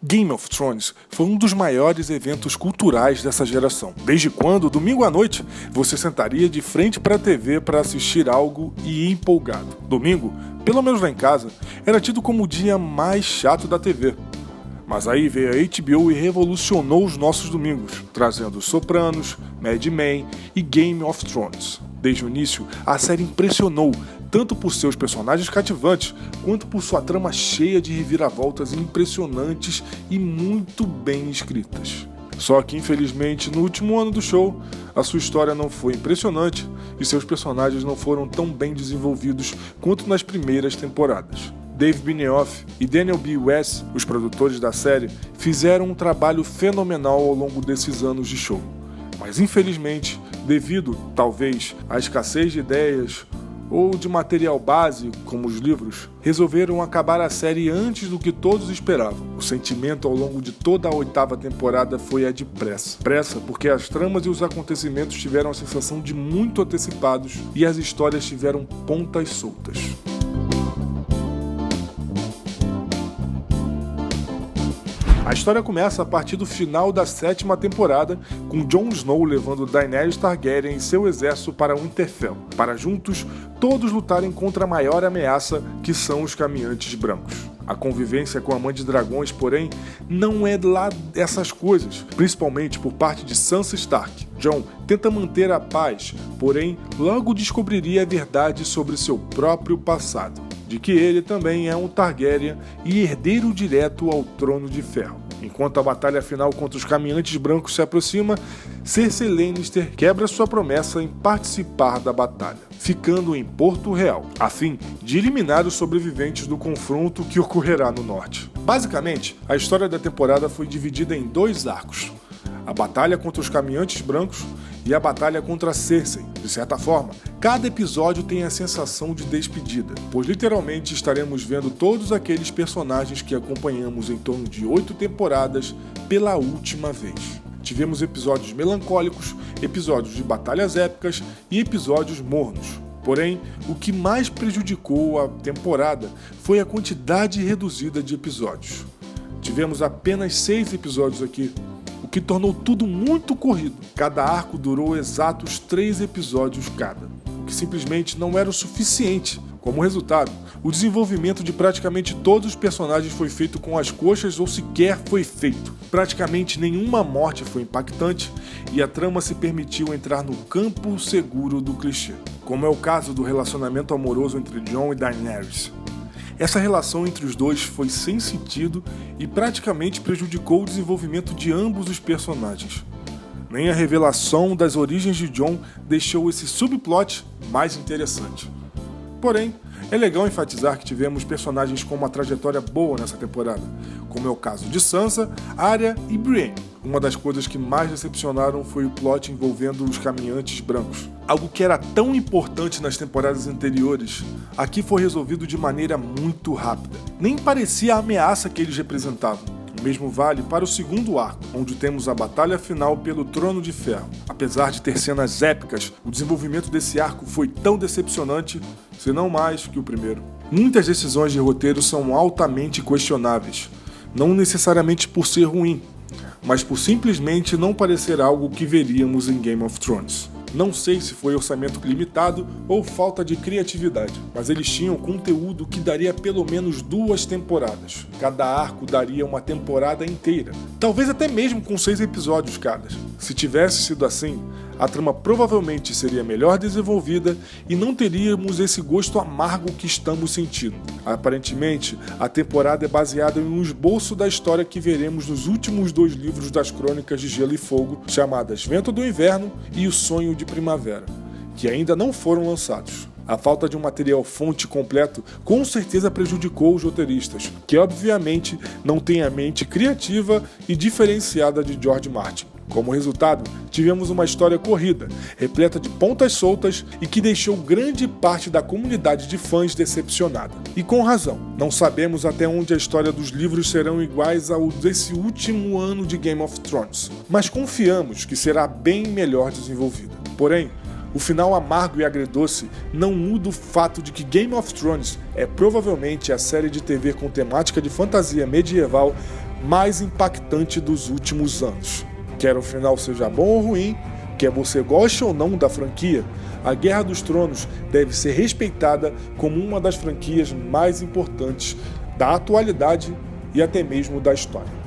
Game of Thrones foi um dos maiores eventos culturais dessa geração. Desde quando, domingo à noite, você sentaria de frente para a TV para assistir algo e ir empolgado. Domingo, pelo menos lá em casa, era tido como o dia mais chato da TV. Mas aí veio a HBO e revolucionou os nossos domingos, trazendo Sopranos, Mad Men e Game of Thrones. Desde o início, a série impressionou, tanto por seus personagens cativantes, quanto por sua trama cheia de reviravoltas impressionantes e muito bem escritas. Só que, infelizmente, no último ano do show, a sua história não foi impressionante e seus personagens não foram tão bem desenvolvidos quanto nas primeiras temporadas. Dave Benioff e Daniel B. Weiss, os produtores da série, fizeram um trabalho fenomenal ao longo desses anos de show. Mas infelizmente, devido, talvez, à escassez de ideias ou de material base, como os livros, resolveram acabar a série antes do que todos esperavam. O sentimento ao longo de toda a 8ª temporada foi a de pressa. Pressa porque as tramas e os acontecimentos tiveram a sensação de muito antecipados e as histórias tiveram pontas soltas. A história começa a partir do final da 7ª temporada, com Jon Snow levando Daenerys Targaryen e seu exército para Winterfell, para juntos todos lutarem contra a maior ameaça, que são os caminhantes brancos. A convivência com a Mãe de Dragões, porém, não é lá dessas coisas, principalmente por parte de Sansa Stark. Jon tenta manter a paz, porém logo descobriria a verdade sobre seu próprio passado, de que ele também é um Targaryen e herdeiro direto ao Trono de Ferro. Enquanto a batalha final contra os caminhantes brancos se aproxima, Cersei Lannister quebra sua promessa em participar da batalha, ficando em Porto Real, a fim de eliminar os sobreviventes do confronto que ocorrerá no norte. Basicamente, a história da temporada foi dividida em 2 arcos: a batalha contra os caminhantes brancos e a batalha contra Cersei. De certa forma, cada episódio tem a sensação de despedida, pois literalmente estaremos vendo todos aqueles personagens que acompanhamos em torno de 8 temporadas pela última vez. Tivemos episódios melancólicos, episódios de batalhas épicas e episódios mornos. Porém, o que mais prejudicou a temporada foi a quantidade reduzida de episódios. Tivemos apenas 6 episódios aqui, o que tornou tudo muito corrido. Cada arco durou exatos 3 episódios cada, o que simplesmente não era o suficiente. Como resultado, o desenvolvimento de praticamente todos os personagens foi feito com as coxas ou sequer foi feito. Praticamente nenhuma morte foi impactante e a trama se permitiu entrar no campo seguro do clichê, como é o caso do relacionamento amoroso entre Jon e Daenerys. Essa relação entre os dois foi sem sentido e praticamente prejudicou o desenvolvimento de ambos os personagens. Nem a revelação das origens de Jon deixou esse subplot mais interessante. Porém, é legal enfatizar que tivemos personagens com uma trajetória boa nessa temporada, como é o caso de Sansa, Arya e Brienne. Uma das coisas que mais decepcionaram foi o plot envolvendo os caminhantes brancos. Algo que era tão importante nas temporadas anteriores, aqui foi resolvido de maneira muito rápida. Nem parecia a ameaça que eles representavam. O mesmo vale para o 2º arco, onde temos a batalha final pelo Trono de Ferro. Apesar de ter cenas épicas, o desenvolvimento desse arco foi tão decepcionante, se não mais que o primeiro. Muitas decisões de roteiro são altamente questionáveis, não necessariamente por ser ruim, mas por simplesmente não parecer algo que veríamos em Game of Thrones. Não sei se foi orçamento limitado ou falta de criatividade, mas eles tinham conteúdo que daria pelo menos 2 temporadas. Cada arco daria uma temporada inteira, talvez até mesmo com 6 episódios cada. Se tivesse sido assim, a trama provavelmente seria melhor desenvolvida e não teríamos esse gosto amargo que estamos sentindo. Aparentemente, a temporada é baseada em um esboço da história que veremos nos últimos 2 livros das Crônicas de Gelo e Fogo, chamadas Vento do Inverno e O Sonho de Primavera, que ainda não foram lançados. A falta de um material fonte completo com certeza prejudicou os roteiristas, que obviamente não têm a mente criativa e diferenciada de George Martin. Como resultado, tivemos uma história corrida, repleta de pontas soltas e que deixou grande parte da comunidade de fãs decepcionada. E com razão, não sabemos até onde a história dos livros serão iguais ao desse último ano de Game of Thrones, mas confiamos que será bem melhor desenvolvida. Porém, o final amargo e agridoce não muda o fato de que Game of Thrones é provavelmente a série de TV com temática de fantasia medieval mais impactante dos últimos anos. Quer o final seja bom ou ruim, quer você goste ou não da franquia, a Guerra dos Tronos deve ser respeitada como uma das franquias mais importantes da atualidade e até mesmo da história.